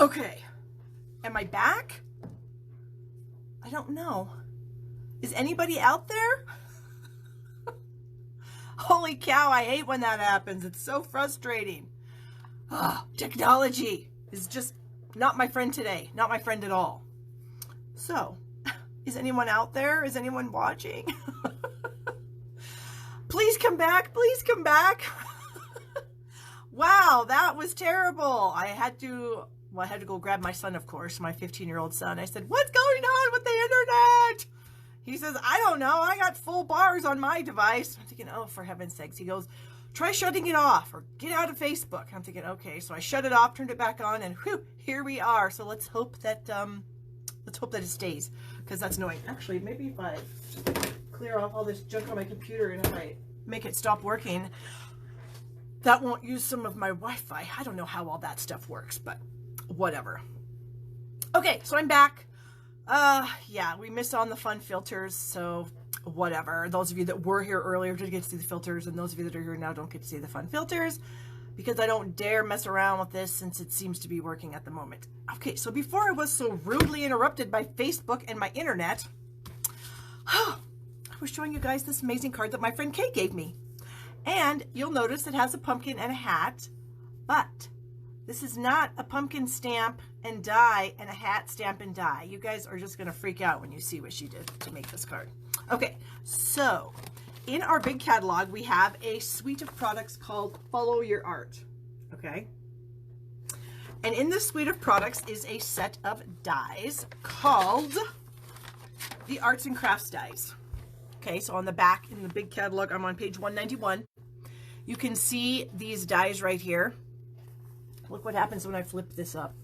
Okay, am I back? I don't know. Is anybody out there? Holy cow, I hate when that happens. It's so frustrating. Technology is just not my friend today. Not my friend at all. So, is anyone out there? Is anyone watching? Please come back. Please come back. Wow, that was terrible. I had to go grab my son, of course, my 15-year-old son. I said, what's going on with the internet? He says, I don't know. I got full bars on my device. I'm thinking, oh, for heaven's sakes. He goes, try shutting it off or get out of Facebook. I'm thinking, okay. So I shut it off, turned it back on, and whew, here we are. So let's hope that it stays, because that's annoying. Actually, maybe if I clear off all this junk on my computer and if I make it stop working, that won't use some of my Wi-Fi. I don't know how all that stuff works, but whatever. Okay, so I'm back. Yeah, we missed on the fun filters, so whatever. Those of you that were here earlier did get to see the filters, and those of you that are here now don't get to see the fun filters, because I don't dare mess around with this since it seems to be working at the moment. Okay, so before I was so rudely interrupted by Facebook and my internet, I was showing you guys this amazing card that my friend Kay gave me. And you'll notice it has a pumpkin and a hat, but this is not a pumpkin stamp and die and a hat stamp and die. You guys are just going to freak out when you see what she did to make this card. Okay, so in our big catalog, we have a suite of products called Follow Your Art. Okay. And in this suite of products is a set of dies called the Arts and Crafts dies. Okay, so on the back in the big catalog, I'm on page 191. You can see these dies right here. Look what happens when I flip this up.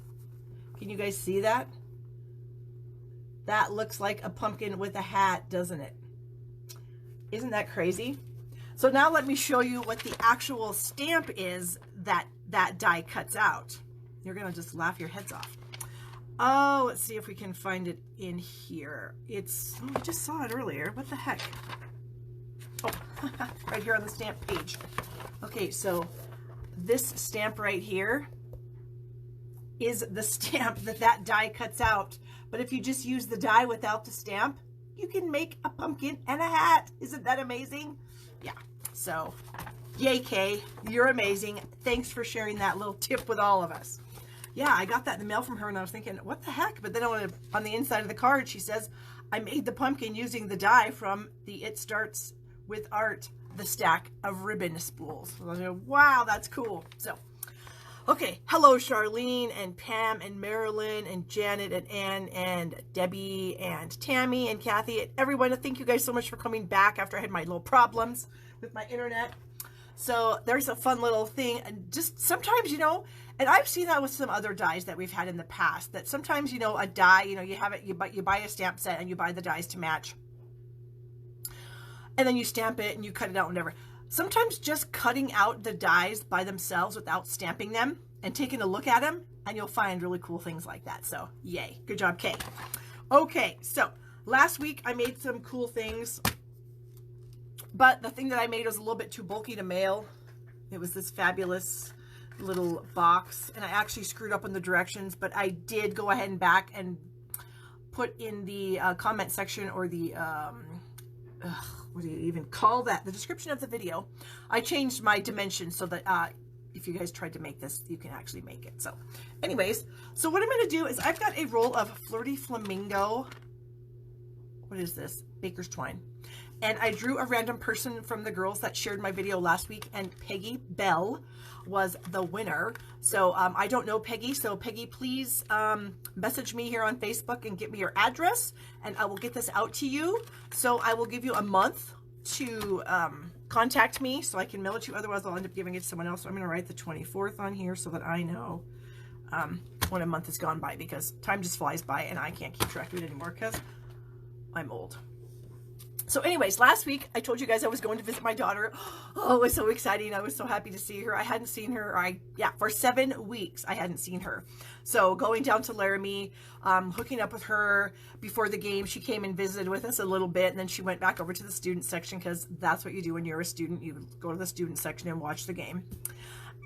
Can you guys see that? That looks like a pumpkin with a hat, doesn't it? Isn't that crazy? So now let me show you what the actual stamp is that that die cuts out. You're going to just laugh your heads off. Oh, let's see if we can find it in here. It's, oh, I just saw it earlier. What the heck? Oh, right here on the stamp page. Okay, so this stamp right here is the stamp that die cuts out. But if you just use the die without the stamp, you can make a pumpkin and a hat. Isn't that amazing? Yeah, so yay, Kay. You're amazing. Thanks for sharing that little tip with all of us. Yeah, I got that in the mail from her and I was thinking, what the heck? But then on the inside of the card, she says, I made the pumpkin using the die from the It Starts With Art, the stack of ribbon spools. So I was like, wow, that's cool. So, okay. Hello, Charlene and Pam and Marilyn and Janet and Ann and Debbie and Tammy and Kathy and everyone. Thank you guys so much for coming back after I had my little problems with my internet. So there's a fun little thing, and just sometimes, you know, and I've seen that with some other dies that we've had in the past, that sometimes, you know, a die, you know, you have it, you buy a stamp set and you buy the dies to match, and then you stamp it and you cut it out, whatever. Sometimes just cutting out the dies by themselves without stamping them and taking a look at them, and you'll find really cool things like that. So yay, good job, Kay. Okay, so last week I made some cool things, but the thing that I made was a little bit too bulky to mail. It was this fabulous little box, and I actually screwed up on the directions, but I did go ahead and back and put in the comment section, or the what do you even call that, the description of the video, I changed my dimensions so that if you guys tried to make this, you can actually make it. So anyways, so what I'm going to do is I've got a roll of Flirty Flamingo, what is this, Baker's Twine, and I drew a random person from the girls that shared my video last week, and Peggy Bell was the winner. So I don't know Peggy, so Peggy, please message me here on Facebook and get me your address, and I will get this out to you. So I will give you a month to contact me so I can mail it to you. Otherwise, I'll end up giving it to someone else. So I'm going to write the 24th on here so that I know when a month has gone by, because time just flies by and I can't keep track of it anymore because I'm old. So anyways, last week I told you guys I was going to visit my daughter. Oh, it was so exciting. I was so happy to see her. I hadn't seen her, for 7 weeks I hadn't seen her. So going down to Laramie, hooking up with her before the game. She came and visited with us a little bit, and then she went back over to the student section, because that's what you do when you're a student. You go to the student section and watch the game.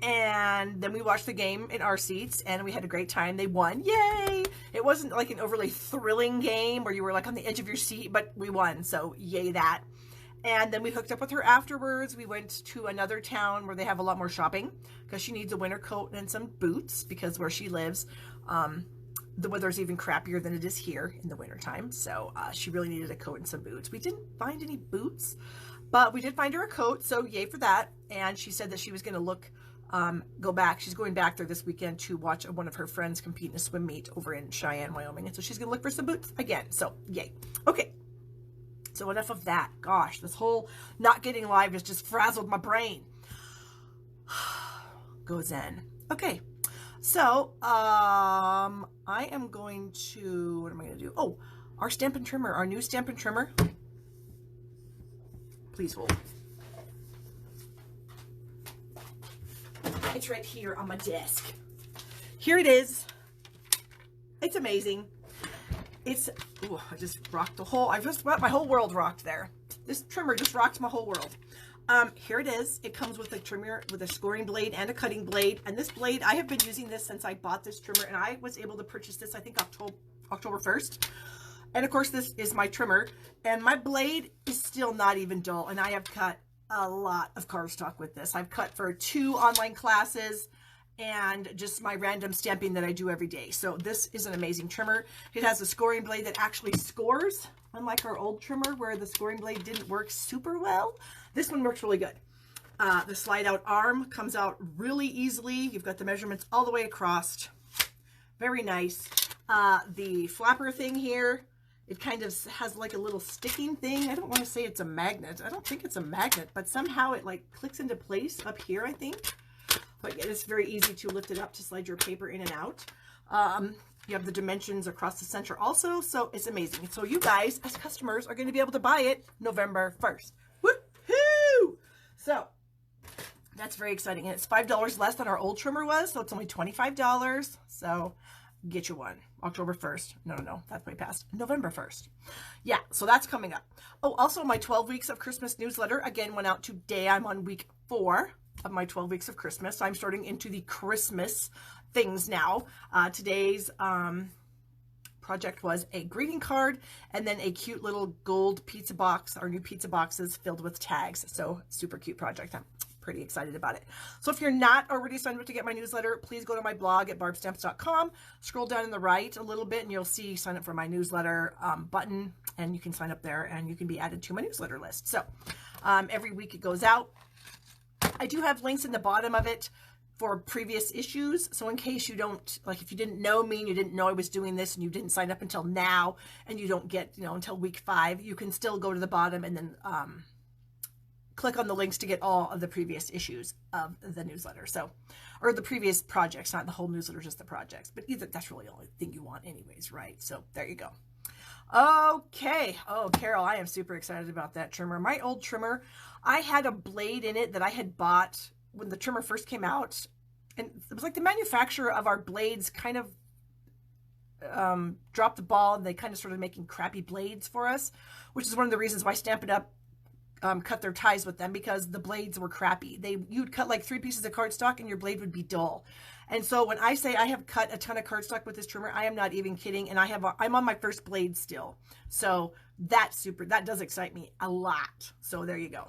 And then we watched the game in our seats, and we had a great time. They won. Yay! It wasn't like an overly thrilling game where you were like on the edge of your seat, but we won. So yay that. And then we hooked up with her afterwards. We went to another town where they have a lot more shopping because she needs a winter coat and some boots because where she lives, the weather's even crappier than it is here in the wintertime. So she really needed a coat and some boots. We didn't find any boots, but we did find her a coat. So yay for that. And she said that she was going to go back. She's going back there this weekend to watch one of her friends compete in a swim meet over in Cheyenne, Wyoming. And so she's going to look for some boots again. So yay. Okay. So enough of that. Gosh, this whole not getting live has just frazzled my brain. Go Zen. Okay. So, I am going to, what am I going to do? Oh, our Stampin' Trimmer, our new Stampin' Trimmer. Please hold. It's right here on my desk. Here it is. It's amazing. It's, ooh, I just rocked the whole, my whole world rocked there. This trimmer just rocked my whole world. Here it is. It comes with a trimmer with a scoring blade and a cutting blade. And this blade, I have been using this since I bought this trimmer, and I was able to purchase this, I think, October 1st. And of course, this is my trimmer, and my blade is still not even dull. And I have cut a lot of cardstock with this. I've cut for 2 online classes and just my random stamping that I do every day. So this is an amazing trimmer. It has a scoring blade that actually scores, unlike our old trimmer where the scoring blade didn't work super well. This one works really good. The slide out arm comes out really easily. You've got the measurements all the way across. Very nice. The flapper thing here, it kind of has like a little sticking thing. I don't want to say it's a magnet. I don't think it's a magnet, but somehow it like clicks into place up here, I think. But yeah, it's very easy to lift it up to slide your paper in and out. You have the dimensions across the center also, so it's amazing. So you guys, as customers, are going to be able to buy it November 1st. Woohoo! So that's very exciting. And it's $5 less than our old trimmer was, so it's only $25. So get you one. October 1st. No, that's way past. November 1st. Yeah, so that's coming up. Oh, also my 12 weeks of Christmas newsletter, again, went out today. I'm on week 4 of my 12 weeks of Christmas. I'm starting into the Christmas things now. Today's project was a greeting card and then a cute little gold pizza box, our new pizza boxes filled with tags. So super cute project. I'm pretty excited about it. So if you're not already signed up to get my newsletter, please go to my blog at barbstamps.com, scroll down on the right a little bit and you'll see sign up for my newsletter button, and you can sign up there and you can be added to my newsletter list. So every week it goes out. I do have links in the bottom of it for previous issues. So in case you don't, like if you didn't know me and you didn't know I was doing this and you didn't sign up until now and you don't get, until week 5, you can still go to the bottom and then click on the links to get all of the previous issues of the newsletter. So, or the previous projects, not the whole newsletter, just the projects. But either that's really the only thing you want anyways, right? So there you go. Okay. Oh, Carol, I am super excited about that trimmer. My old trimmer, I had a blade in it that I had bought when the trimmer first came out. And it was like the manufacturer of our blades kind of dropped the ball, and they kind of started making crappy blades for us, which is one of the reasons why Stampin' Up! Cut their ties with them, because the blades were crappy. You'd cut like 3 pieces of cardstock and your blade would be dull. And so when I say I have cut a ton of cardstock with this trimmer, I am not even kidding. And I'm on my first blade still. So that does excite me a lot. So there you go.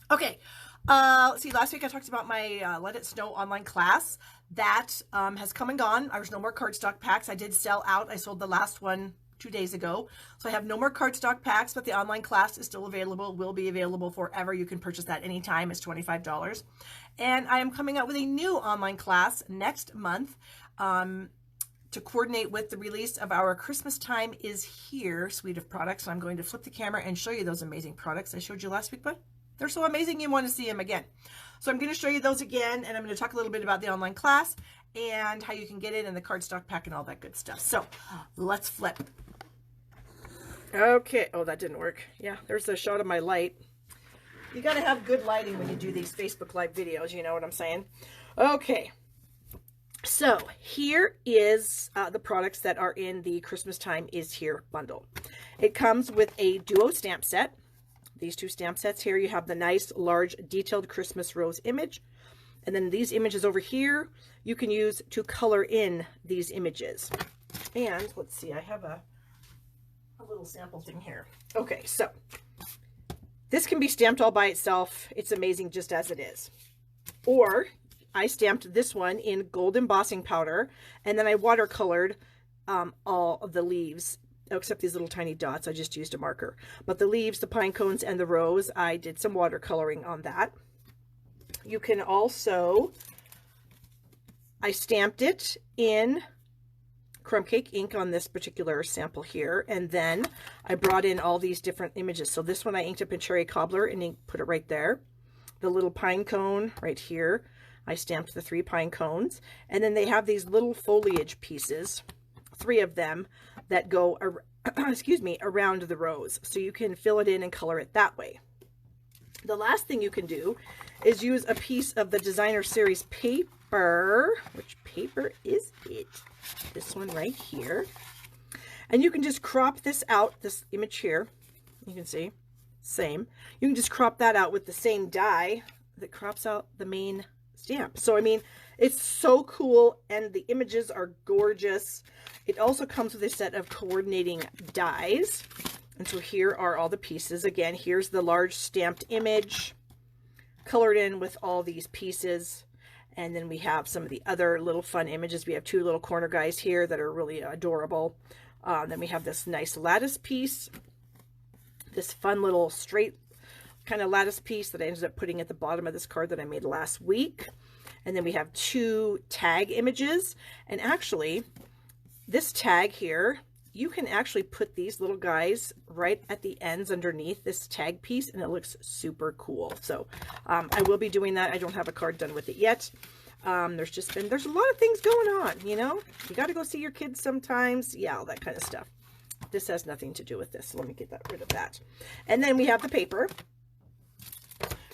Okay. Let's see. Last week I talked about my Let It Snow online class. That has come and gone. There's no more cardstock packs. I did sell out. I sold the last one 2 days ago. So I have no more cardstock packs, but the online class is still available, will be available forever. You can purchase that anytime. It's $25. And I am coming out with a new online class next month to coordinate with the release of our Christmastime is Here suite of products. So I'm going to flip the camera and show you those amazing products I showed you last week, but they're so amazing you want to see them again. So I'm going to show you those again, and I'm going to talk a little bit about the online class and how you can get it and the cardstock pack and all that good stuff. So let's flip. Okay. Oh, that didn't work. Yeah, there's a shot of my light. You got to have good lighting when you do these Facebook Live videos. You know what I'm saying? Okay. So here is the products that are in the Christmastime is Here bundle. It comes with a duo stamp set. These 2 stamp sets here. You have the nice, large, detailed Christmas rose image. And then these images over here, you can use to color in these images. And let's see, I have a little sample thing here. Okay, so this can be stamped all by itself. It's amazing just as it is. Or I stamped this one in gold embossing powder, and then I watercolored all of the leaves, except these little tiny dots. I just used a marker. But the leaves, the pine cones, and the rose, I did some watercoloring on that. You can also, I stamped it in crumb cake ink on this particular sample here, and then I brought in all these different images. So this one I inked up in cherry cobbler and put it right there. The little pine cone right here, I stamped the 3 pine cones, and then they have these little foliage pieces, 3 of them, that go excuse me, around the rose, so you can fill it in and color it that way. The last thing you can do is use a piece of the designer series paper. Which paper is it? This one right here. And you can just crop this out, this image here. You can see, same. You can just crop that out with the same die that crops out the main stamp. So, I mean, it's so cool, and the images are gorgeous. It also comes with a set of coordinating dies. And so here are all the pieces. Again, here's the large stamped image colored in with all these pieces. And then we have some of the other little fun images. We have 2 little corner guys here that are really adorable. Then we have this nice lattice piece, this fun little straight kind of lattice piece that I ended up putting at the bottom of this card that I made last week. And then we have 2 tag images. And actually, this tag here, you can actually put these little guys right at the ends underneath this tag piece, and it looks super cool. So I will be doing that. I don't have a card done with it yet. There's a lot of things going on, you know. You got to go see your kids sometimes. Yeah, all that kind of stuff. This has nothing to do with this. So let me get rid of that. And then we have the paper,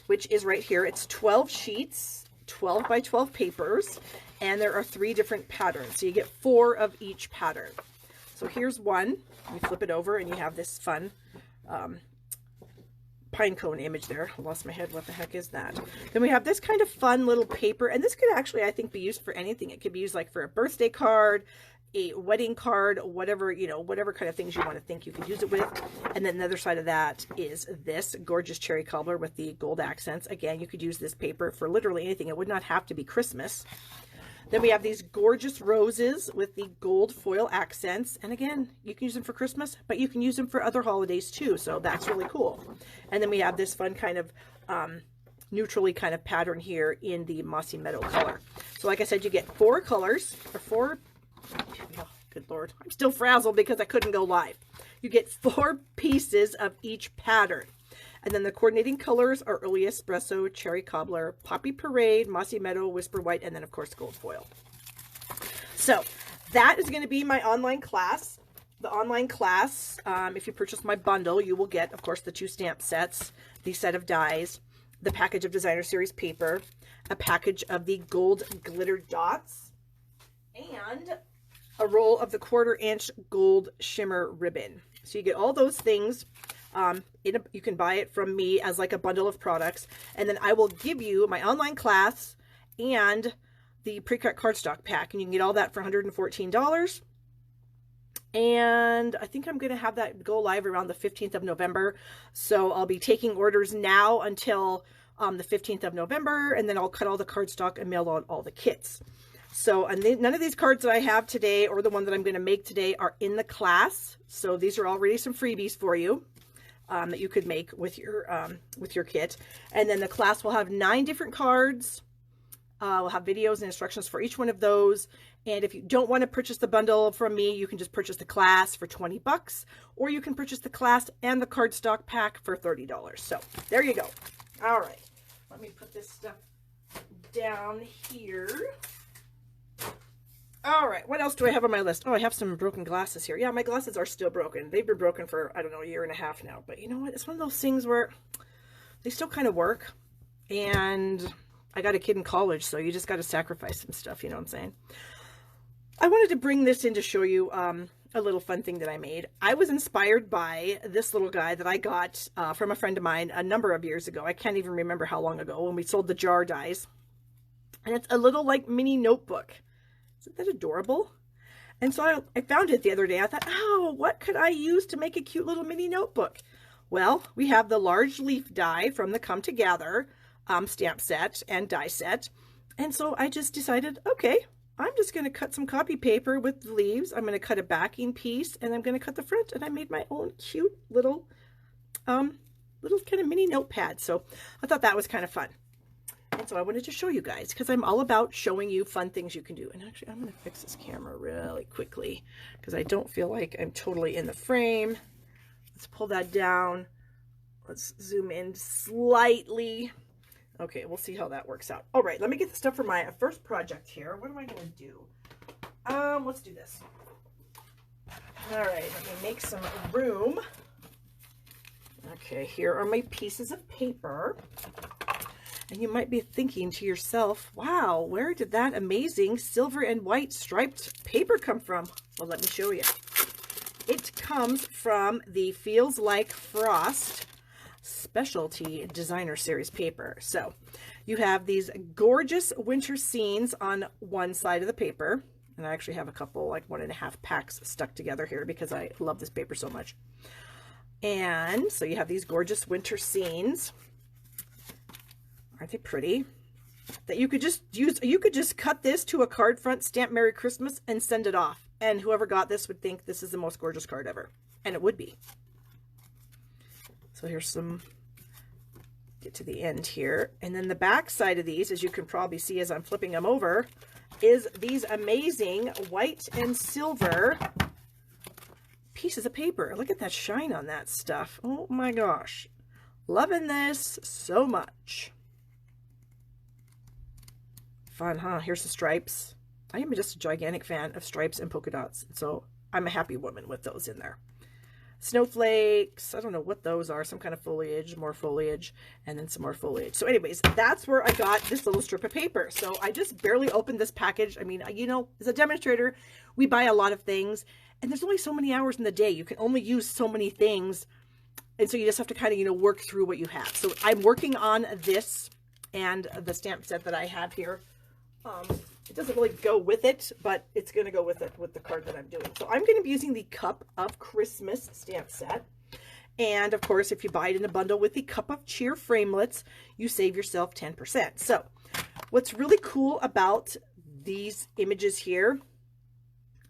which is right here. It's 12 sheets, 12 by 12 papers, and there are 3 different patterns. So you get 4 of each pattern. So here's one. You flip it over and you have this fun pine cone image there. I lost my head. What the heck is that? Then we have this kind of fun little paper, and this could actually, I think, be used for anything. It could be used like for a birthday card, a wedding card, whatever, you know, whatever kind of things you want to think you could use it with. And then the other side of that is this gorgeous cherry cobbler with the gold accents. Again, you could use this paper for literally anything. It would not have to be Christmas. Then we have these gorgeous roses with the gold foil accents. And again, you can use them for Christmas, but you can use them for other holidays too. So that's really cool. And then we have this fun kind of neutrally kind of pattern here in the Mossy Meadow color. So like I said, you get 4 colors, or 4, oh, good Lord, I'm still frazzled because I couldn't go live. You get 4 pieces of each pattern. And then the coordinating colors are Early Espresso, Cherry Cobbler, Poppy Parade, Mossy Meadow, Whisper White, and then of course gold foil. So that is going to be my online class. The online class, if you purchase my bundle, you will get, of course, the 2 stamp sets, the set of dies, the package of designer series paper, a package of the gold glitter dots, and a roll of the 1/4 inch gold shimmer ribbon. So you get all those things. You can buy it from me as like a bundle of products, and then I will give you my online class and the pre-cut cardstock pack, and you can get all that for $114. And I think I'm going to have that go live around the 15th of November. So I'll be taking orders now until the 15th of November, and then I'll cut all the cardstock and mail out all the kits. So, and none of these cards that I have today or the one that I'm going to make today are in the class. So these are already some freebies for you that you could make with your kit. And then the class will have 9 different cards. We'll have videos and instructions for each one of those. And if you don't want to purchase the bundle from me, you can just purchase the class for $20, or you can purchase the class and the cardstock pack for $30. So there you go. All right, let me put this stuff down here. All right, what else do I have on my list? Oh, I have some broken glasses here. Yeah, my glasses are still broken. They've been broken for, I don't know, 1.5 years now. But you know what? It's one of those things where they still kind of work. And I got a kid in college, so you just got to sacrifice some stuff, you know what I'm saying? I wanted to bring this in to show you a little fun thing that I made. I was inspired by this little guy that I got from a friend of mine a number of years ago. I can't even remember how long ago, when we sold the jar dies. And it's a little like mini notebook. Isn't that adorable? And so I found it the other day. I thought, oh, what could I use to make a cute little mini notebook? Well, we have the large leaf die from the Come Together stamp set and die set. And so I just decided, okay, I'm just going to cut some copy paper with the leaves. I'm going to cut a backing piece and I'm going to cut the front. And I made my own cute little kind of mini notepad. So I thought that was kind of fun. And so I wanted to show you guys because I'm all about showing you fun things you can do. And actually, I'm going to fix this camera really quickly because I don't feel like I'm totally in the frame. Let's pull that down. Let's zoom in slightly. Okay, we'll see how that works out. All right, let me get the stuff for my first project here. What am I going to do? Let's do this. All right, let me make some room. Okay, here are my pieces of paper. And you might be thinking to yourself, wow, where did that amazing silver and white striped paper come from? Well, let me show you. It comes from the Feels Like Frost Specialty Designer Series paper. So you have these gorgeous winter scenes on one side of the paper. And I actually have a couple, like 1.5 packs stuck together here because I love this paper so much. And so you have these gorgeous winter scenes. Aren't they pretty? That you could just use, you could just cut this to a card front, stamp Merry Christmas, and send it off. And whoever got this would think this is the most gorgeous card ever. And it would be. So here's some, get to the end here. And then the back side of these, as you can probably see as I'm flipping them over, is these amazing white and silver pieces of paper. Look at that shine on that stuff. Oh my gosh. Loving this so much. Fun, huh? Here's the stripes. I am just a gigantic fan of stripes and polka dots. So I'm a happy woman with those in there. Snowflakes. I don't know what those are. Some kind of foliage, more foliage, and then some more foliage. So anyways, that's where I got this little strip of paper. So I just barely opened this package. I mean, you know, as a demonstrator, we buy a lot of things and there's only so many hours in the day. You can only use so many things. And so you just have to kind of, you know, work through what you have. So I'm working on this and the stamp set that I have here. It doesn't really go with it, but it's going to go with it with the card that I'm doing. So I'm going to be using the Cup of Christmas stamp set. And of course, if you buy it in a bundle with the Cup of Cheer framelits, you save yourself 10%. So what's really cool about these images here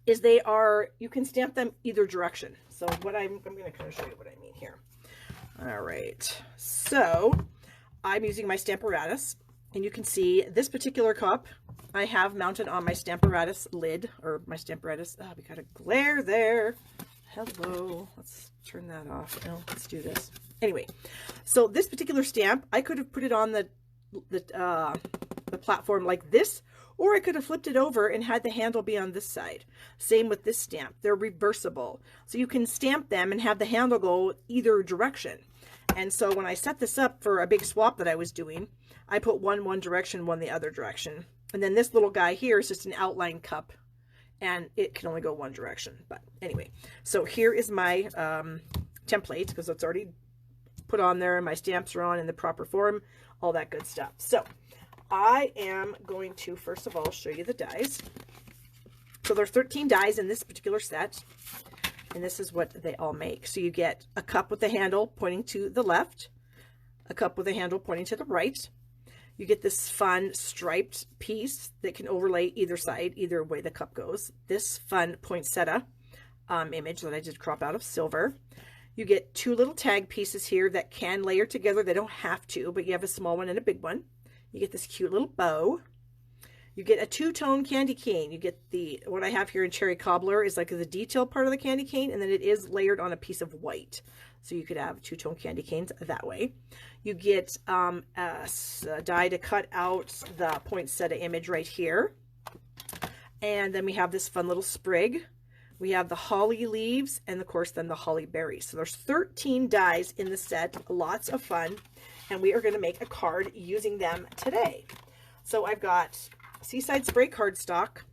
is they are, you can stamp them either direction. So what I'm going to kind of show you what I mean here. All right. So I'm using my Stamparatus. And you can see this particular cup I have mounted on my Stamparatus lid, or my Stamparatus. Oh, we got a glare there. Hello. Let's turn that off. No, let's do this. Anyway, so this particular stamp, I could have put it on the platform like this, or I could have flipped it over and had the handle be on this side. Same with this stamp. They're reversible. So you can stamp them and have the handle go either direction. And so when I set this up for a big swap that I was doing, I put one direction, one the other direction. And then this little guy here is just an outline cup and it can only go one direction. But anyway, so here is my template because it's already put on there and my stamps are on in the proper form, all that good stuff. So I am going to, first of all, show you the dies. So there's 13 dies in this particular set. And this is what they all make. So you get a cup with a handle pointing to the left, a cup with a handle pointing to the right. You get this fun striped piece that can overlay either side, either way the cup goes. This fun poinsettia image that I did crop out of silver. You get two little tag pieces here that can layer together. They don't have to, but you have a small one and a big one. You get this cute little bow. You get a two-tone candy cane. You get the, what I have here in Cherry Cobbler is like the detail part of the candy cane, and then it is layered on a piece of white. So you could have two-tone candy canes that way. You get a die to cut out the poinsettia image right here. And then we have this fun little sprig. We have the holly leaves and of course then the holly berries. So there's 13 dies in the set, lots of fun. And we are going to make a card using them today. So I've got Seaside Spray cardstock,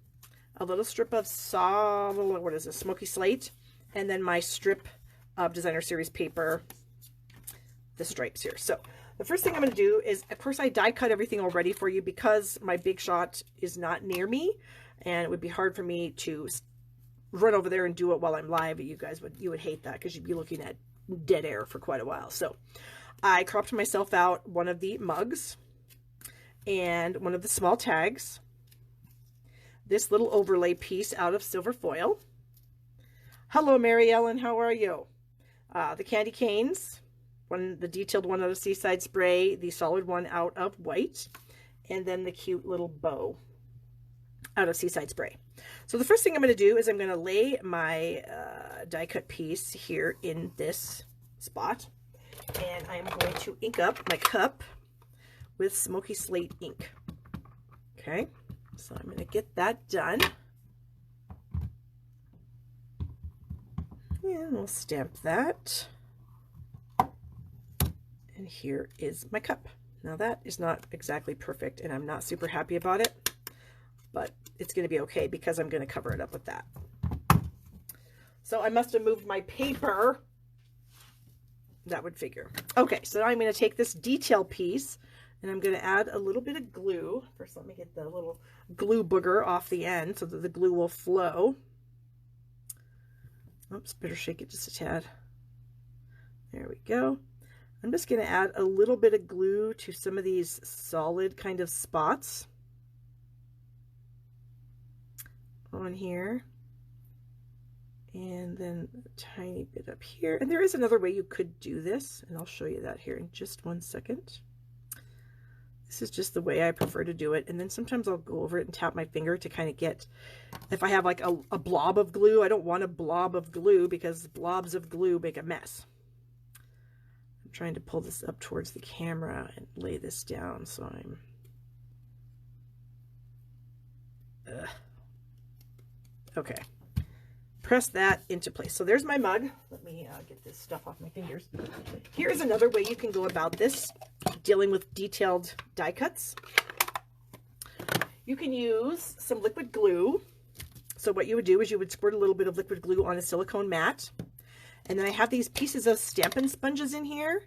a little strip of what is this, Smoky Slate, and then my strip of Designer Series paper, the stripes here. So the first thing I'm going to do is, of course, I die cut everything already for you because my Big Shot is not near me, and it would be hard for me to run over there and do it while I'm live. You would hate that because you'd be looking at dead air for quite a while. So I cropped myself out one of the mugs and one of the small tags, this little overlay piece out of silver foil. Hello, Mary Ellen, how are you? The candy canes, the detailed one out of Seaside Spray, the solid one out of white, and then the cute little bow out of Seaside Spray. So the first thing I'm going to do is I'm going to lay my die cut piece here in this spot, and I'm going to ink up my cup with Smoky Slate ink. Okay, so I'm going to get that done. And we'll stamp that. And here is my cup. Now that is not exactly perfect, and I'm not super happy about it, but it's going to be okay because I'm going to cover it up with that. So I must have moved my paper. That would figure. Okay, so now I'm going to take this detail piece and I'm going to add a little bit of glue. First, let me get the little glue booger off the end so that the glue will flow. Oops, better shake it just a tad. There we go. I'm just going to add a little bit of glue to some of these solid kind of spots on here. And then a tiny bit up here. And there is another way you could do this, and I'll show you that here in just one second. This is just the way I prefer to do it. And then sometimes I'll go over it and tap my finger to kind of get, if I have like a blob of glue, I don't want a blob of glue because blobs of glue make a mess. I'm trying to pull this up towards the camera and lay this down so I'm... Okay. Press that into place. So there's my mug. Let me get this stuff off my fingers. Here's another way you can go about this, dealing with detailed die cuts. You can use some liquid glue. So what you would do is you would squirt a little bit of liquid glue on a silicone mat. And then I have these pieces of Stampin' Sponges in here.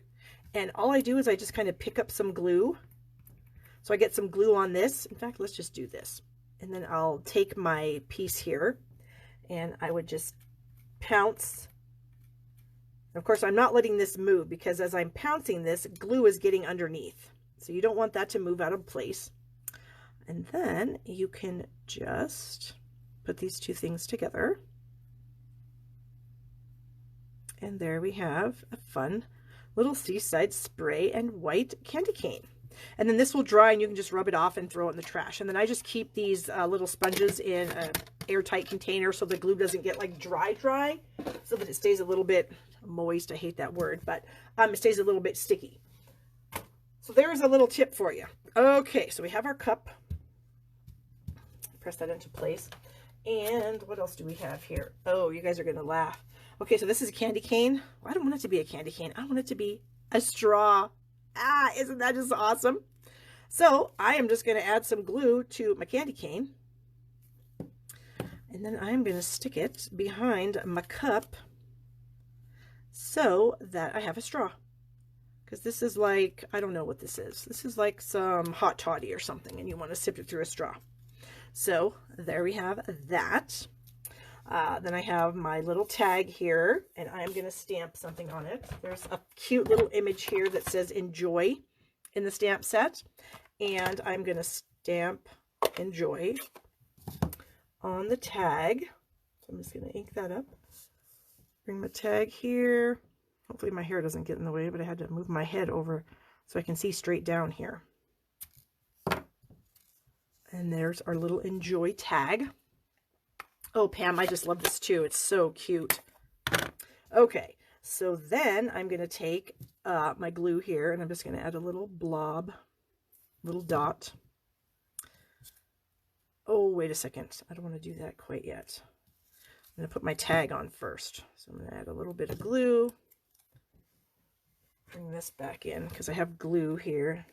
And all I do is I just kind of pick up some glue. So I get some glue on this. In fact, let's just do this. And then I'll take my piece here and I would just pounce. Of course, I'm not letting this move because as I'm pouncing this, glue is getting underneath. So you don't want that to move out of place. And then you can just put these two things together. And there we have a fun little Seaside Spray and white candy cane. And then this will dry and you can just rub it off and throw it in the trash. And then I just keep these little sponges in an airtight container so the glue doesn't get like dry, so that it stays a little bit moist. I hate that word, but it stays a little bit sticky. So there's a little tip for you. Okay, so we have our cup. Press that into place. And what else do we have here? Oh, you guys are going to laugh. Okay, so this is a candy cane. I don't want it to be a candy cane. I want it to be a straw. Ah, isn't that just awesome? So I am just going to add some glue to my candy cane. And then I'm going to stick it behind my cup so that I have a straw. Because this is like, I don't know what this is. This is like some hot toddy or something, and you want to sip it through a straw. So there we have that. Then I have my little tag here, and I'm going to stamp something on it. There's a cute little image here that says enjoy in the stamp set. And I'm going to stamp enjoy on the tag. So I'm just going to ink that up. Bring my tag here. Hopefully my hair doesn't get in the way, but I had to move my head over so I can see straight down here. And there's our little enjoy tag. Oh, Pam, I just love this too. It's so cute. Okay, so then I'm going to take my glue here, and I'm just going to add a little blob, little dot. Oh, wait a second. I don't want to do that quite yet. I'm going to put my tag on first. So I'm going to add a little bit of glue. Bring this back in because I have glue here.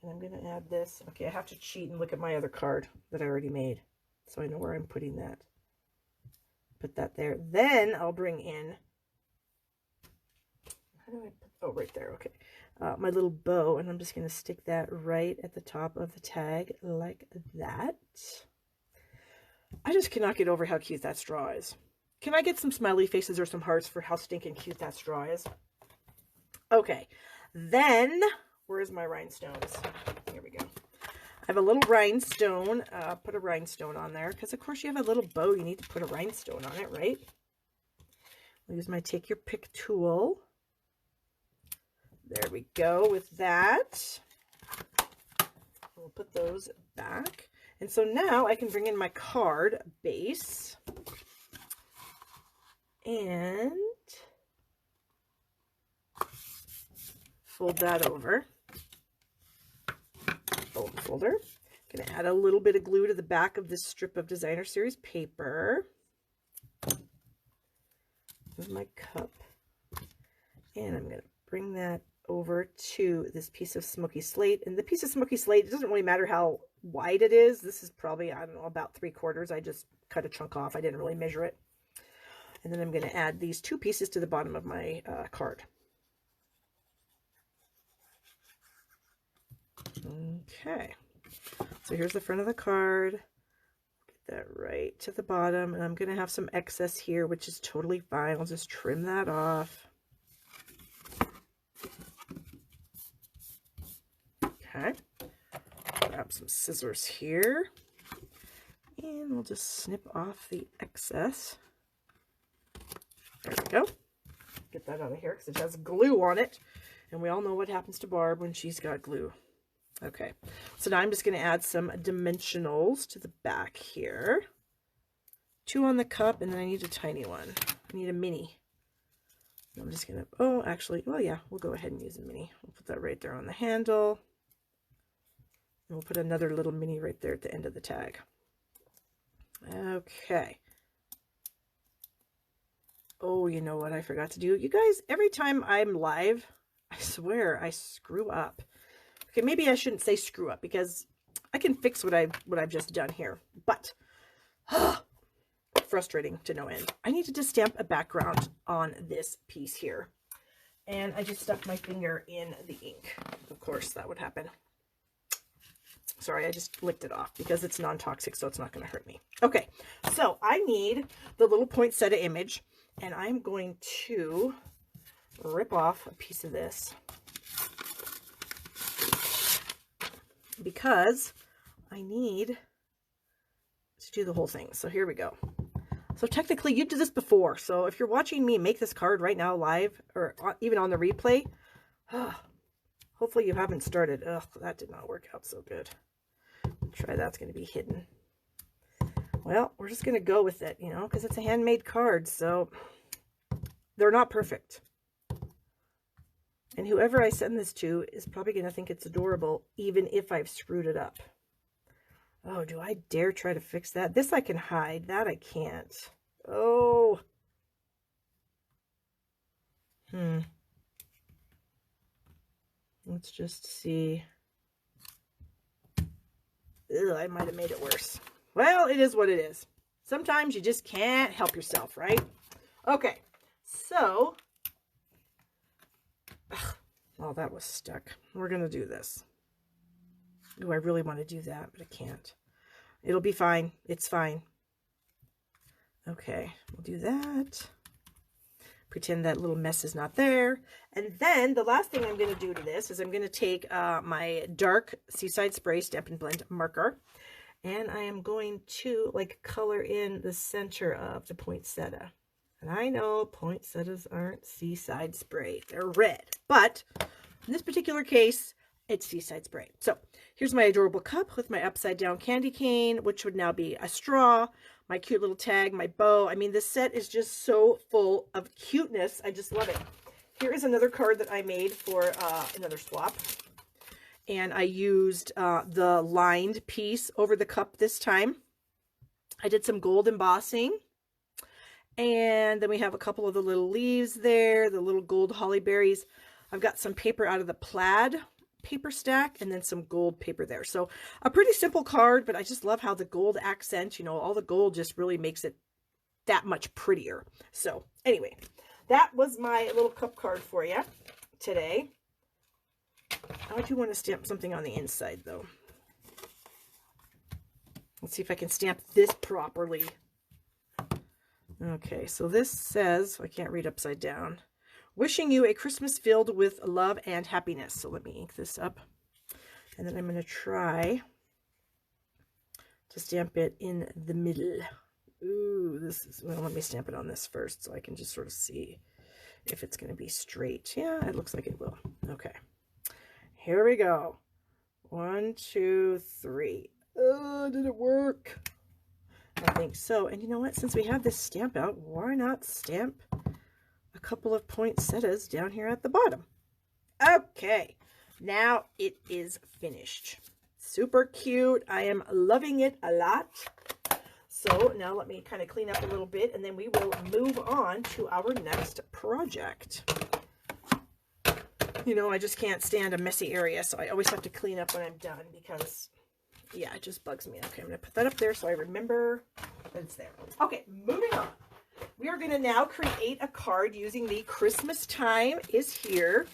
And I'm going to add this. Okay, I have to cheat and look at my other card that I already made, so I know where I'm putting that. Put that there. Then I'll bring in, how do I put, oh, right there, okay. my little bow, and I'm just going to stick that right at the top of the tag like that. I just cannot get over how cute that straw is. Can I get some smiley faces or some hearts for how stinking cute that straw is? Okay, then where's my rhinestones? Here we go. I have a little rhinestone. Put a rhinestone on there because, of course, you have a little bow. You need to put a rhinestone on it, right? I'll use my take your pick tool. There we go with that. We'll put those back. And so now I can bring in my card base and fold that over. Fold the folder. I'm going to add a little bit of glue to the back of this strip of Designer Series paper. With my cup. And I'm going to bring that over to this piece of smoky slate. And the piece of smoky slate, it doesn't really matter how wide it is. This is probably, I don't know, about 3/4. I just cut a chunk off. I didn't really measure it. And then I'm going to add these 2 pieces to the bottom of my card. Okay. So here's the front of the card. Get that right to the bottom. And I'm going to have some excess here, which is totally fine. I'll just trim that off. Okay, grab some scissors here, and we'll just snip off the excess. There we go. Get that out of here because it has glue on it, and we all know what happens to Barb when she's got glue. Okay, so now I'm just going to add some dimensionals to the back here. 2 on the cup, and then I need a tiny one. I need a mini. I'm just going to, oh, actually, well, yeah, we'll go ahead and use a mini. We'll put that right there on the handle. And we'll put another little mini right there at the end of the tag. Okay. Oh, you know what I forgot to do? You guys, every time I'm live, I swear I screw up. Okay, maybe I shouldn't say screw up because I can fix what I've just done here. But frustrating to no end. I needed to stamp a background on this piece here. And I just stuck my finger in the ink. Of course, that would happen. Sorry, I just licked it off because it's non-toxic, so it's not going to hurt me. Okay, so I need the little poinsettia image, and I'm going to rip off a piece of this because I need to do the whole thing. So here we go. So technically, you did this before. So if you're watching me make this card right now live, or even on the replay, hopefully you haven't started. Ugh, that did not work out so good. Try that's going to be hidden. Well, we're just going to go with it, you know, because it's a handmade card, so they're not perfect. And whoever I send this to is probably going to think it's adorable, even if I've screwed it up. Oh, do I dare try to fix that? This I can hide. That I can't. Oh. Let's just see. Ugh, I might have made it worse. Well, it is what it is. Sometimes you just can't help yourself, right? Okay, so, well, that was stuck. We're going to do this. Oh, I really want to do that, but I can't. It'll be fine. It's fine. Okay, we'll do that. Pretend that little mess is not there. And then the last thing I'm going to do to this is I'm going to take my dark Seaside Spray Stamp and Blend marker, and I am going to like color in the center of the poinsettia. And I know poinsettias aren't Seaside Spray. They're red. But in this particular case, it's Seaside Spray. So here's my adorable cup with my upside down candy cane, which would now be a straw, my cute little tag, my bow. I mean, this set is just so full of cuteness. I just love it. Here is another card that I made for another swap. And I used the lined piece over the cup this time. I did some gold embossing. And then we have a couple of the little leaves there, the little gold holly berries. I've got some paper out of the plaid paper stack and then some gold paper there. So a pretty simple card, but I just love how the gold accent, you know, all the gold just really makes it that much prettier. So anyway, that was my little cup card for you today. I do want to stamp something on the inside, though. Let's see if I can stamp this properly. Okay, so this says, I can't read upside down, wishing you a Christmas filled with love and happiness. So let me ink this up. And then I'm going to try to stamp it in the middle. Ooh, this is, well, let me stamp it on this first so I can just sort of see if it's going to be straight. Yeah, it looks like it will. Okay. Here we go. 1, 2, 3. Oh, did it work? I think so. And you know what? Since we have this stamp out, why not stamp a couple of poinsettias down here at the bottom? Okay. Now it is finished. Super cute. I am loving it a lot. So now let me kind of clean up a little bit, and then we will move on to our next project. You know, I just can't stand a messy area, so I always have to clean up when I'm done because, yeah, it just bugs me. Okay, I'm going to put that up there so I remember that it's there. Okay, moving on. We are going to now create a card using the Christmastime is Here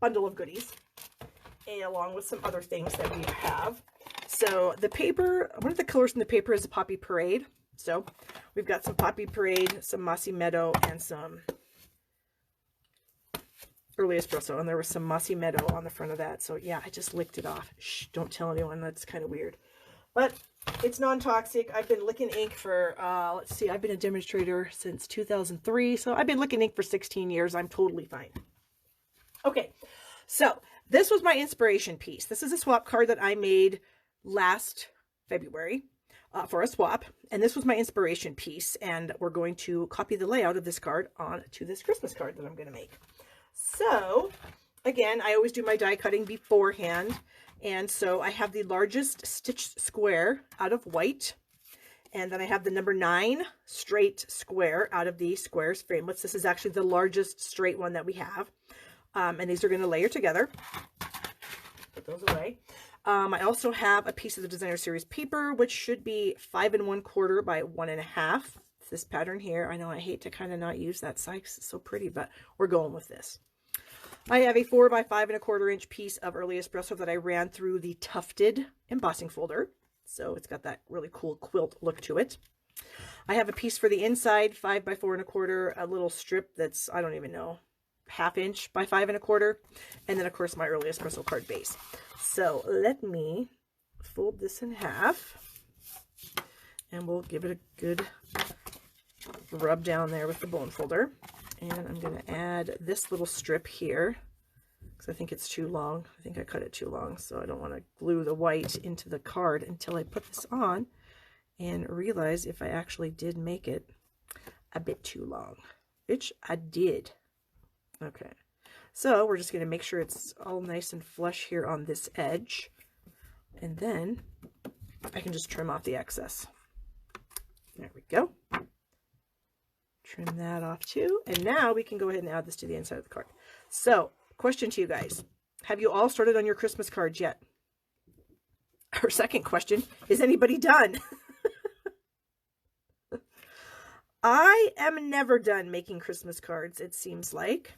bundle of goodies, along with some other things that we have. So the paper, one of the colors in the paper is a Poppy Parade. So we've got some Poppy Parade, some Mossy Meadow, and some Early Espresso. And there was some Mossy Meadow on the front of that. So yeah, I just licked it off. Shh, don't tell anyone. That's kind of weird. But it's non-toxic. I've been licking ink for, let's see, I've been a demonstrator since 2003. So I've been licking ink for 16 years. I'm totally fine. Okay, so this was my inspiration piece. This is a swap card that I made last February for a swap, and this was my inspiration piece, and we're going to copy the layout of this card onto this Christmas card that I'm going to make. So again, I always do my die cutting beforehand, and so I have the largest stitched square out of white, and then I have the number 9 straight square out of the squares framelits. This is actually the largest straight one that we have, and these are going to layer together. Put those away. I also have a piece of the Designer Series paper, which should be 5 1/4 by 1.5. It's this pattern here. I know I hate to kind of not use that size. It's so pretty, but we're going with this. I have a 4 by 5 1/4 inch piece of Early Espresso that I ran through the tufted embossing folder. So it's got that really cool quilt look to it. I have a piece for the inside, 5 by 4 1/4, a little strip that's, I don't even know, 1/2 inch by 5 1/4. And then of course my Early Espresso card base. So let me fold this in half, and we'll give it a good rub down there with the bone folder. And I'm going to add this little strip here because I think it's too long. I think I cut it too long, so I don't want to glue the white into the card until I put this on and realize if I actually did make it a bit too long, which I did. Okay. So we're just going to make sure it's all nice and flush here on this edge. And then I can just trim off the excess. There we go. Trim that off too. And now we can go ahead and add this to the inside of the card. So, question to you guys. Have you all started on your Christmas cards yet? Our second question, is anybody done? I am never done making Christmas cards, it seems like.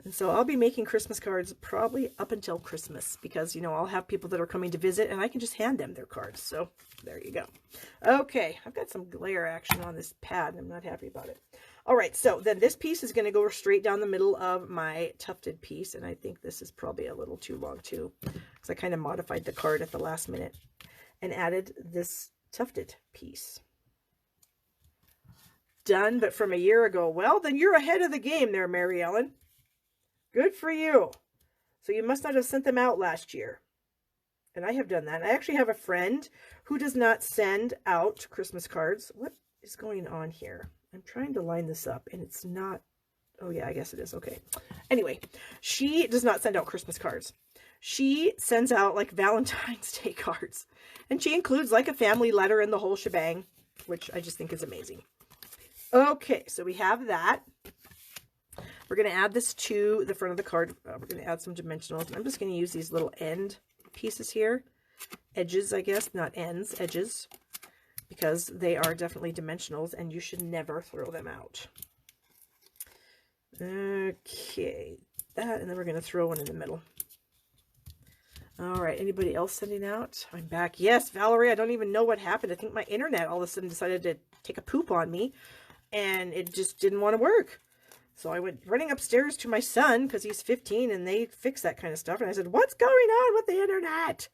And so I'll be making Christmas cards probably up until Christmas because, you know, I'll have people that are coming to visit and I can just hand them their cards. So there you go. Okay, I've got some glare action on this pad and I'm not happy about it. All right, so then this piece is going to go straight down the middle of my tufted piece. And I think this is probably a little too long too because I kind of modified the card at the last minute and added this tufted piece. Done, but from a year ago. Well, then you're ahead of the game there, Mary Ellen. Good for you. So you must not have sent them out last year. And I have done that. I actually have a friend who does not send out Christmas cards. What is going on here? I'm trying to line this up and it's not. Oh yeah, I guess it is. Okay. Anyway, she does not send out Christmas cards. She sends out like Valentine's Day cards. And she includes like a family letter and the whole shebang, which I just think is amazing. Okay, so we have that. We're going to add this to the front of the card. We're going to add some dimensionals. I'm just going to use these little end pieces here. Edges, I guess, not ends, edges. Because they are definitely dimensionals and you should never throw them out. Okay, that, and then we're going to throw one in the middle. All right, anybody else sending out? I'm back. Yes, Valerie, I don't even know what happened. I think my internet all of a sudden decided to take a poop on me, and it just didn't want to work. So I went running upstairs to my son, because he's 15, and they fix that kind of stuff. And I said, what's going on with the internet?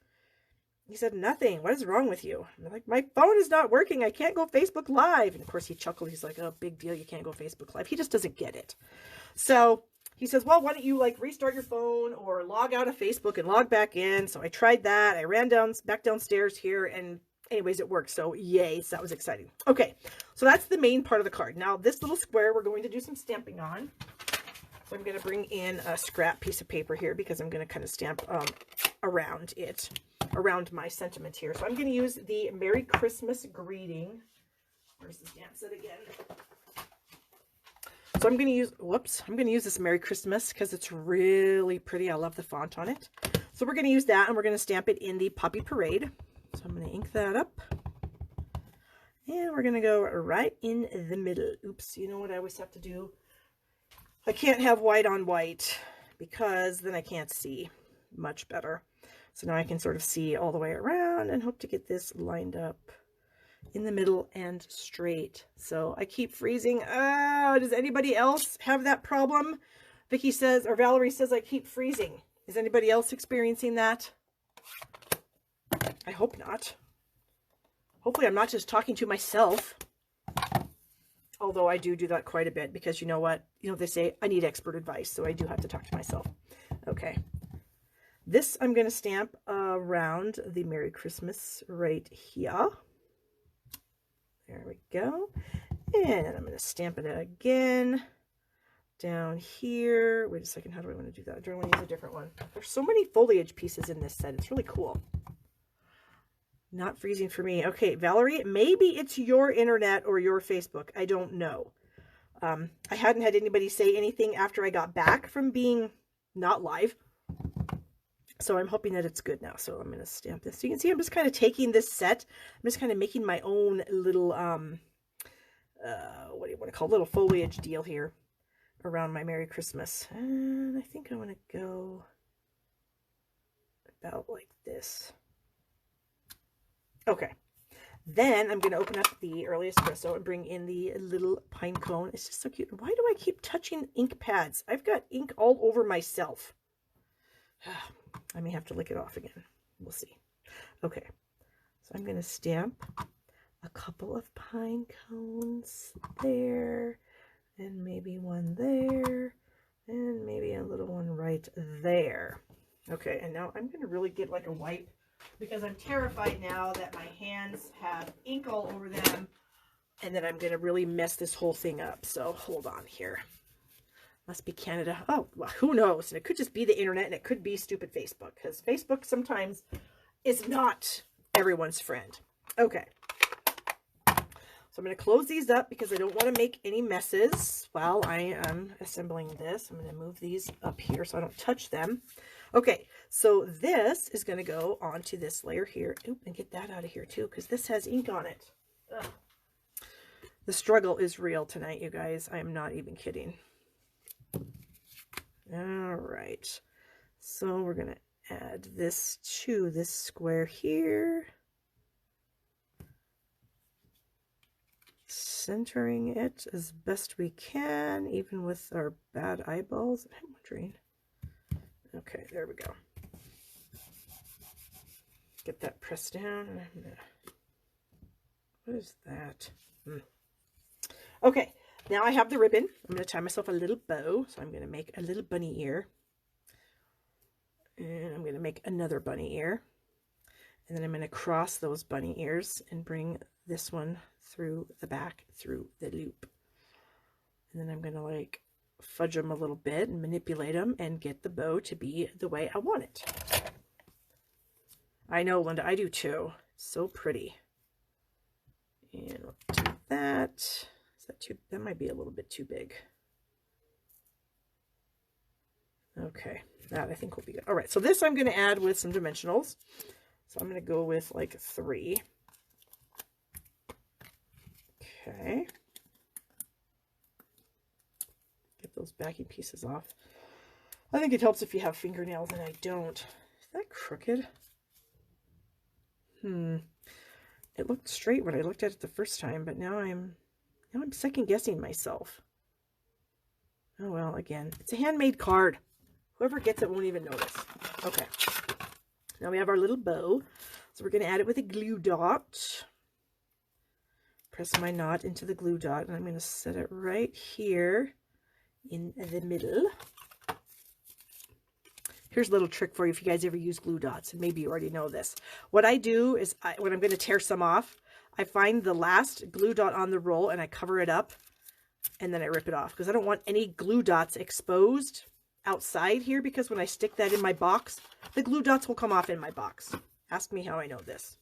He said, nothing. What is wrong with you? And I'm like, my phone is not working. I can't go Facebook Live. And of course he chuckled. He's like, oh, big deal. You can't go Facebook Live. He just doesn't get it. So he says, well, why don't you like restart your phone or log out of Facebook and log back in? So I tried that. I ran back downstairs here, and anyways, it worked. So yay. So that was exciting. Okay. So that's the main part of the card. Now this little square, we're going to do some stamping on. So I'm going to bring in a scrap piece of paper here because I'm going to kind of stamp around it, around my sentiment here. So I'm going to use the Merry Christmas greeting. Where's the stamp set again? So I'm going to use, I'm going to use this Merry Christmas because it's really pretty. I love the font on it. So we're going to use that, and we're going to stamp it in the Poppy Parade. So I'm going to ink that up. And we're going to go right in the middle. Oops, you know what I always have to do? I can't have white on white because then I can't see much better. So now I can sort of see all the way around and hope to get this lined up in the middle and straight. So I keep freezing. Oh, does anybody else have that problem? Vicky says, or Valerie says, I keep freezing. Is anybody else experiencing that? I hope not. Hopefully I'm not just talking to myself. Although I do that quite a bit because you know what? You know, they say I need expert advice. So I do have to talk to myself. Okay. This I'm going to stamp around the Merry Christmas right here. There we go. And I'm going to stamp it again down here. Wait a second. How do I want to do that? Do I want to use a different one? There's so many foliage pieces in this set. It's really cool. Not freezing for me. Okay, Valerie, maybe it's your internet or your Facebook. I don't know. I hadn't had anybody say anything after I got back from being not live. So I'm hoping that it's good now. So I'm going to stamp this. So you can see I'm just kind of taking this set. I'm just kind of making my own little, what do you want to call it? Little foliage deal here around my Merry Christmas. And I think I want to go about like this. Okay, then I'm going to open up the early espresso and bring in the little pine cone. It's just so cute. Why do I keep touching ink pads? I've got ink all over myself. I may have to lick it off again. We'll see. Okay, so I'm going to stamp a couple of pine cones there, and maybe one there, and maybe a little one right there. Okay, and now I'm going to really get like a wipe, because I'm terrified now that my hands have ink all over them and that I'm going to really mess this whole thing up. So hold on here. Must be Canada. Oh, well, who knows? And it could just be the internet, and it could be stupid Facebook, because Facebook sometimes is not everyone's friend. Okay. So I'm going to close these up because I don't want to make any messes while I am assembling this. I'm going to move these up here so I don't touch them. Okay, so this is going to go onto this layer here. Oop, and get that out of here too, because this has ink on it. Ugh. The struggle is real tonight, you guys. I am not even kidding. All right, so we're going to add this to this square here. Centering it as best we can, even with our bad eyeballs. I'm wondering. Okay, there we go. Get that pressed down. What is that? Okay, now I have the ribbon. I'm going to tie myself a little bow. So I'm going to make a little bunny ear. And I'm going to make another bunny ear. And then I'm going to cross those bunny ears and bring this one through the back, through the loop. And then I'm going to like fudge them a little bit and manipulate them and get the bow to be the way I want it. I know, Linda, I do too. So pretty. And we'll do that. Is that too, that might be a little bit too big. Okay, that I think will be good. All right, so this I'm going to add with some dimensionals. So I'm going to go with like 3. Okay. those backing pieces off. I think it helps if you have fingernails, and I don't. Is that crooked? It looked straight when I looked at it the first time, but now I'm second guessing myself. Oh well, again, it's a handmade card. Whoever gets it won't even notice. Okay. Now we have our little bow. So we're going to add it with a glue dot. Press my knot into the glue dot, and I'm going to set it right here in the middle. Here's a little trick for you if you guys ever use glue dots, and maybe you already know this. What I do is, when I'm going to tear some off, I find the last glue dot on the roll, and I cover it up, and then I rip it off, because I don't want any glue dots exposed outside here, because when I stick that in my box, the glue dots will come off in my box. Ask me how I know this.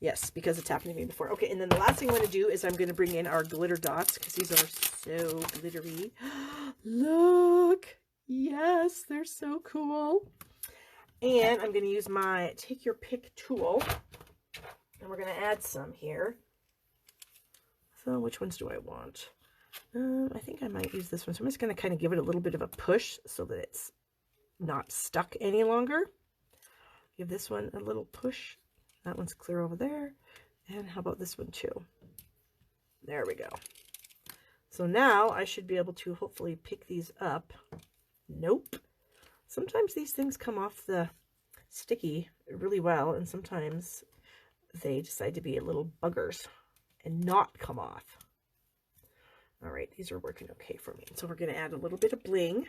Yes, because it's happened to me before. Okay, and then the last thing I'm going to do is I'm going to bring in our glitter dots, because these are so glittery. Look! Yes, they're so cool. And I'm going to use my Take Your Pick tool, and we're going to add some here. So which ones do I want? I think I might use this one. So I'm just going to kind of give it a little bit of a push so that it's not stuck any longer. Give this one a little push. That one's clear over there. And how about this one too? There we go. So now I should be able to hopefully pick these up. Nope. Sometimes these things come off the sticky really well, and sometimes they decide to be a little buggers and not come off. All right, these are working okay for me. So we're going to add a little bit of bling.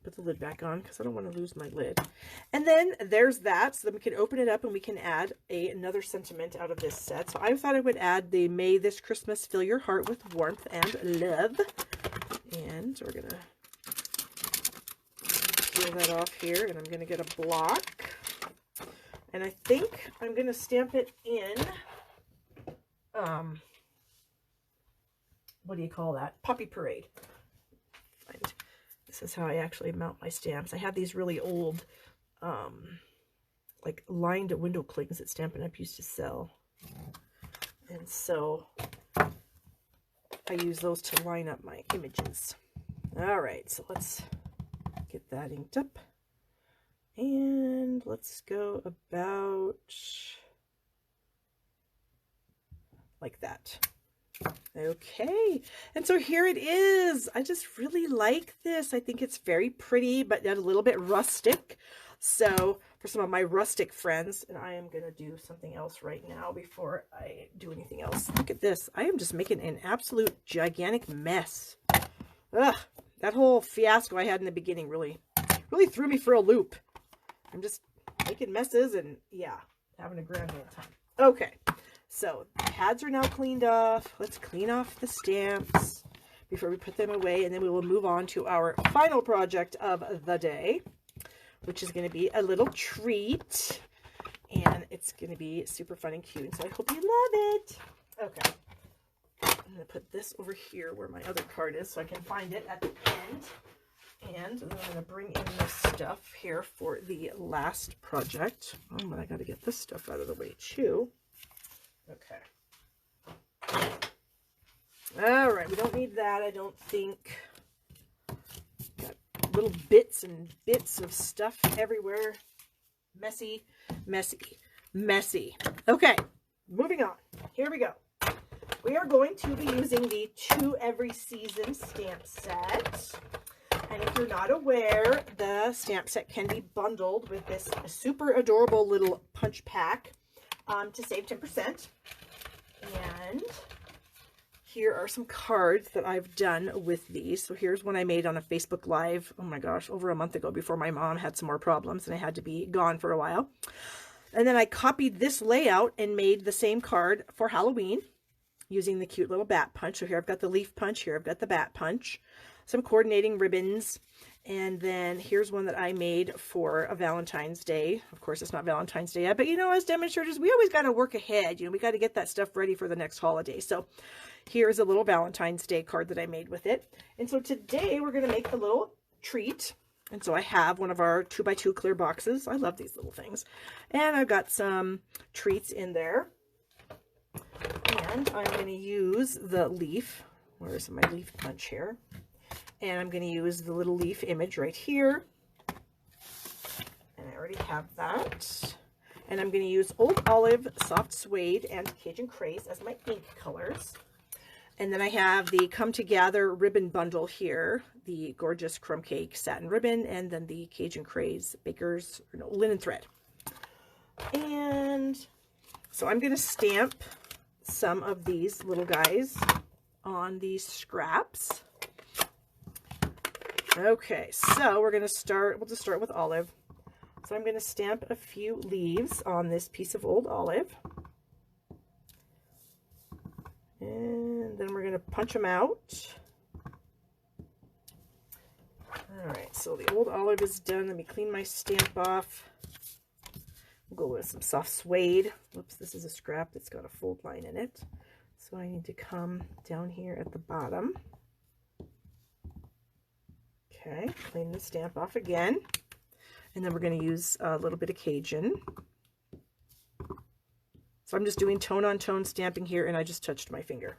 Put the lid back on because I don't want to lose my lid. And then there's that. So then we can open it up and we can add another sentiment out of this set. So I thought I would add the May This Christmas Fill Your Heart with Warmth and Love. And we're going to peel that off here, and I'm going to get a block. And I think I'm going to stamp it in, what do you call that? Puppy Parade. And this is how I actually mount my stamps. I have these really old, like lined window clings that Stampin' Up! Used to sell. And so I use those to line up my images. All right, so let's get that inked up, and let's go about like that. Okay, and so here it is. I just really like this. I think it's very pretty, but yet a little bit rustic. So for some of my rustic friends, and I am going to do something else right now before I do anything else. Look at this. I am just making an absolute gigantic mess. Ugh. That whole fiasco I had in the beginning really threw me for a loop. I'm just making messes and, yeah, having a grand old time. Okay, so the pads are now cleaned off. Let's clean off the stamps before we put them away, and then we will move on to our final project of the day, which is going to be a little treat, and it's going to be super fun and cute, so I hope you love it. Okay. I'm going to put this over here where my other card is so I can find it at the end. And then I'm going to bring in this stuff here for the last project. Oh, but I got to get this stuff out of the way too. Okay. All right, we don't need that, I don't think. Got little bits and bits of stuff everywhere. Messy, messy, messy. Okay, moving on. Here we go. We are going to be using the 2 Every Season stamp set. And if you're not aware, the stamp set can be bundled with this super adorable little punch pack to save 10%. And here are some cards that I've done with these. So here's one I made on a Facebook Live, oh my gosh, over a month ago before my mom had some more problems and I had to be gone for a while. And then I copied this layout and made the same card for Halloween, using the cute little bat punch. So here I've got the leaf punch, here I've got the bat punch, some coordinating ribbons, and then here's one that I made for a Valentine's Day. Of course, it's not Valentine's Day yet, but you know, as demonstrators, we always got to work ahead. You know, we got to get that stuff ready for the next holiday. So here's a little Valentine's Day card that I made with it. And so today we're going to make the little treat. And so I have one of our 2x2 clear boxes. I love these little things. And I've got some treats in there. And I'm going to use the leaf. Where's my leaf punch here? And I'm going to use the little leaf image right here. And I already have that. And I'm going to use Old Olive, Soft Suede, and Cajun Craze as my ink colors. And then I have the Come Together ribbon bundle here, the gorgeous crumb cake satin ribbon, and then the Cajun Craze baker's linen thread. And so I'm going to stamp some of these little guys on these scraps. Okay, so we're going to start, we'll just start with olive. So I'm going to stamp a few leaves on this piece of old olive. And then we're going to punch them out. All right, so the old olive is done. Let me clean my stamp off. We'll go with some soft suede. Whoops, this is a scrap that's got a fold line in it. So I need to come down here at the bottom. Okay, clean the stamp off again. And then we're going to use a little bit of Cajun. So I'm just doing tone-on-tone stamping here, and I just touched my finger.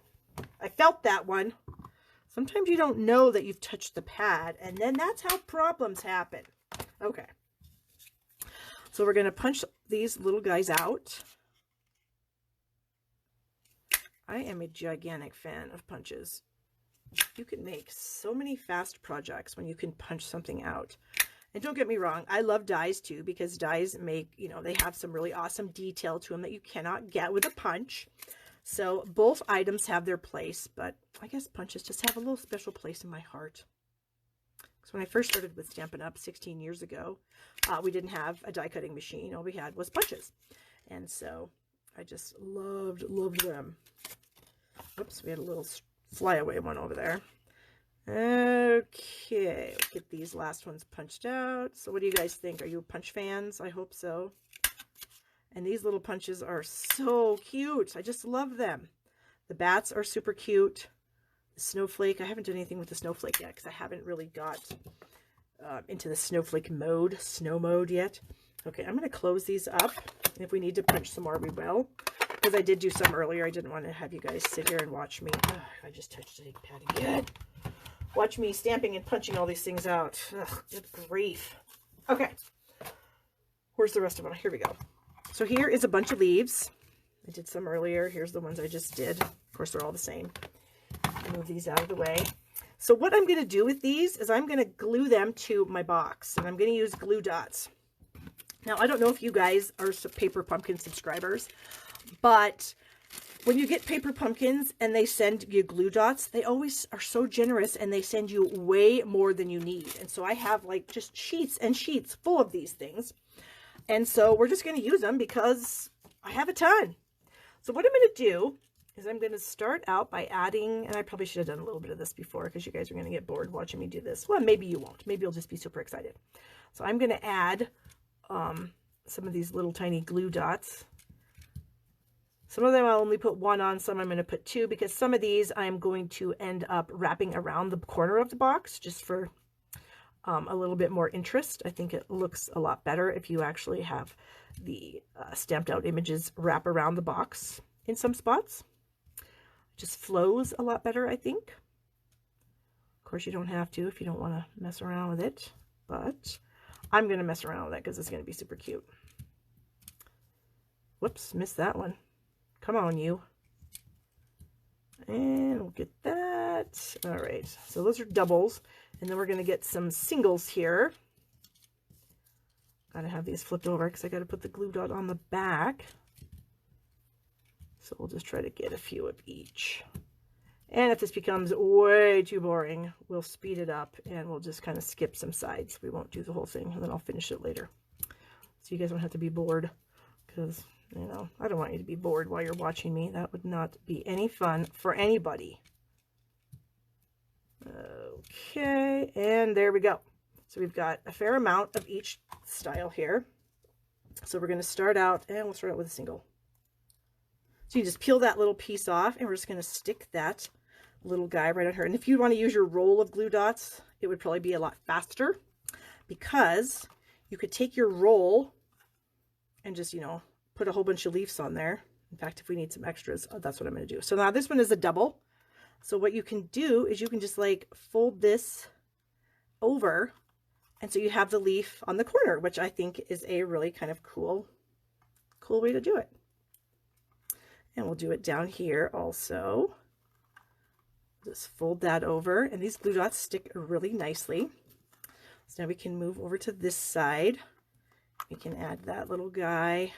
I felt that one. Sometimes you don't know that you've touched the pad, and then that's how problems happen. Okay. So we're going to punch these little guys out. I am a gigantic fan of punches. You can make so many fast projects when you can punch something out. And don't get me wrong, I love dies too, because dies make, they have some really awesome detail to them that you cannot get with a punch. So both items have their place, but I guess punches just have a little special place in my heart. Because when I first started with Stampin' Up! 16 years ago, we didn't have a die cutting machine. All we had was punches. And so I just loved them. Oops, we had a little flyaway one over there. Okay, we'll get these last ones punched out. So what do you guys think? Are you punch fans? I hope so. And these little punches are so cute. I just love them. The bats are super cute. The snowflake, I haven't done anything with the snowflake yet because I haven't really got into the snowflake mode, snow mode yet. Okay, I'm going to close these up. And if we need to punch some more, we will. Because I did do some earlier. I didn't want to have you guys sit here and watch me. Oh, I just touched the ink pad again. Watch me stamping and punching all these things out. Ugh, good grief. Okay. Where's the rest of them? Here we go. So here is a bunch of leaves. I did some earlier. Here's the ones I just did. Of course, they're all the same. Move these out of the way. So what I'm going to do with these is I'm going to glue them to my box. And I'm going to use glue dots. Now, I don't know if you guys are Paper Pumpkin subscribers, but when you get Paper Pumpkins and they send you glue dots, they always are so generous and they send you way more than you need. And so I have like just sheets and sheets full of these things. And so we're just going to use them because I have a ton. So what I'm going to do is I'm going to start out by adding, and I probably should have done a little bit of this before because you guys are going to get bored watching me do this. Well, maybe you won't. Maybe you'll just be super excited. So I'm going to add some of these little tiny glue dots. Some of them I'll only put one on, some I'm going to put two, because some of these I'm going to end up wrapping around the corner of the box just for a little bit more interest. I think it looks a lot better if you actually have the stamped out images wrap around the box in some spots. It just flows a lot better, I think. Of course, you don't have to if you don't want to mess around with it, but I'm going to mess around with it because it's going to be super cute. Whoops, missed that one. Come on, you. And we'll get that. All right, so those are doubles. And then we're going to get some singles here. Got to have these flipped over because I got to put the glue dot on the back. So we'll just try to get a few of each. And if this becomes way too boring, we'll speed it up and we'll just kind of skip some sides. We won't do the whole thing, and then I'll finish it later. So you guys won't have to be bored because, I don't want you to be bored while you're watching me. That would not be any fun for anybody. Okay, and there we go. So we've got a fair amount of each style here. So we're going to start out, and we'll start out with a single. So you just peel that little piece off, and we're just going to stick that little guy right on her. And if you want to use your roll of glue dots, it would probably be a lot faster, because you could take your roll and just, put a whole bunch of leaves on there. In fact, if we need some extras, that's what I'm going to do. So now this one is a double. So what you can do is you can just like fold this over, and so you have the leaf on the corner, which I think is a really kind of cool way to do it. And we'll do it down here also. Just fold that over, and these glue dots stick really nicely. So now we can move over to this side. We can add that little guy.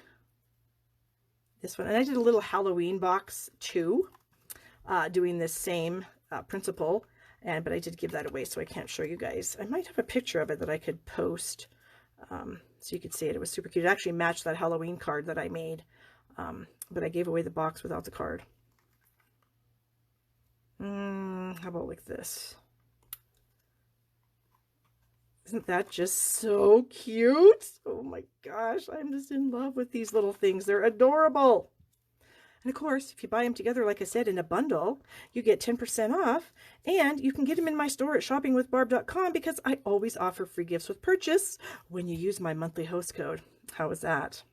This one, and I did a little Halloween box too, doing this same principle, but I did give that away, so I can't show you guys. I might have a picture of it that I could post, so you could see it. It was super cute. It actually matched that Halloween card that I made, but I gave away the box without the card. How about like this? Isn't that just so cute? Oh my gosh, I'm just in love with these little things. They're adorable. And of course, if you buy them together, like I said, in a bundle, you get 10% off, and you can get them in my store at shoppingwithbarb.com because I always offer free gifts with purchase when you use my monthly host code. How is that?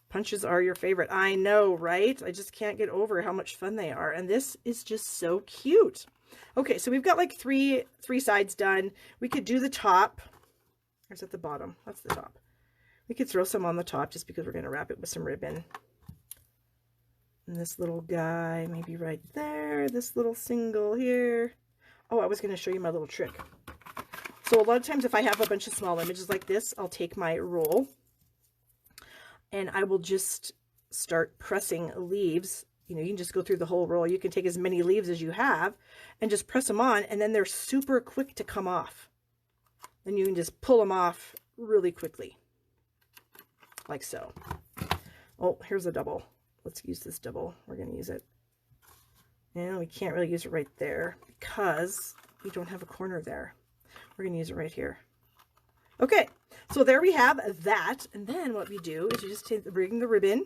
Punches are your favorite. I know, right? I just can't get over how much fun they are. And this is just so cute. Okay, so we've got like three sides done. We could do the top. Or is it the bottom? That's the top. We could throw some on the top just because we're going to wrap it with some ribbon. And this little guy, maybe right there. This little single here. Oh, I was going to show you my little trick. So a lot of times if I have a bunch of small images like this, I'll take my roll and I will just start pressing leaves. You know, you can just go through the whole roll. You can take as many leaves as you have and just press them on, and then they're super quick to come off. Then you can just pull them off really quickly, like so. Oh, here's a double. Let's use this double. We're going to use it. And we can't really use it right there because we don't have a corner there. We're going to use it right here. Okay, so there we have that. And then what we do is you just bring the ribbon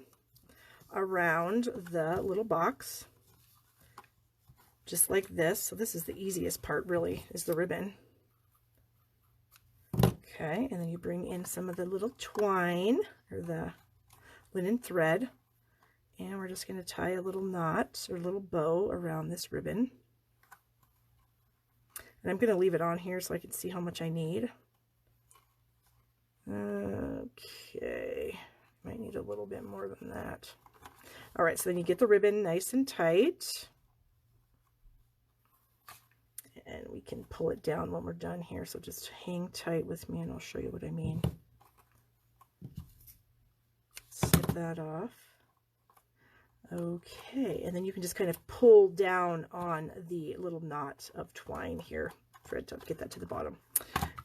around the little box, just like this. So this is the easiest part, really, is the ribbon. Okay, and then you bring in some of the little twine or the linen thread, and we're just going to tie a little knot or little bow around this ribbon. And I'm going to leave it on here so I can see how much I need. Okay, might need a little bit more than that. All right, so then you get the ribbon nice and tight, and we can pull it down when we're done here. So just hang tight with me and I'll show you what I mean. Snip that off. Okay, and then you can just kind of pull down on the little knot of twine here for it to get that to the bottom.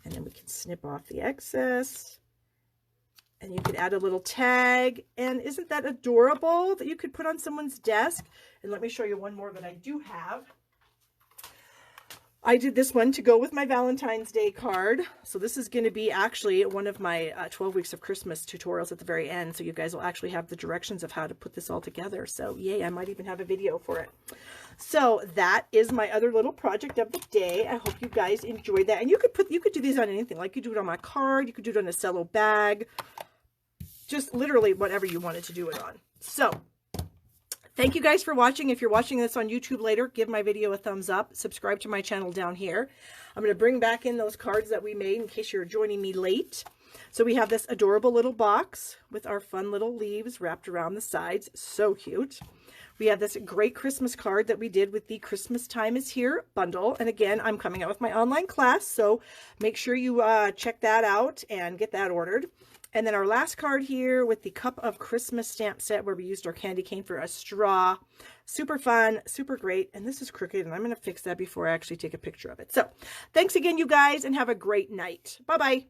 And then we can snip off the excess. And you could add a little tag. And isn't that adorable that you could put on someone's desk? And let me show you one more that I do have. I did this one to go with my Valentine's Day card. So this is going to be actually one of my 12 weeks of Christmas tutorials at the very end. So you guys will actually have the directions of how to put this all together. So yay, I might even have a video for it. So that is my other little project of the day. I hope you guys enjoyed that. And you could do these on anything. Like you could do it on my card, you could do it on a cello bag, just literally whatever you wanted to do it on. So thank you guys for watching. If you're watching this on YouTube later, give my video a thumbs up. Subscribe to my channel down here. I'm going to bring back in those cards that we made in case you're joining me late. So we have this adorable little box with our fun little leaves wrapped around the sides. So cute. We have this great Christmas card that we did with the Christmastime is Here bundle. And again, I'm coming out with my online class, so make sure you check that out and get that ordered. And then our last card here with the Cup of Christmas stamp set where we used our candy cane for a straw. Super fun, super great. And this is crooked, and I'm going to fix that before I actually take a picture of it. So thanks again, you guys, and have a great night. Bye-bye.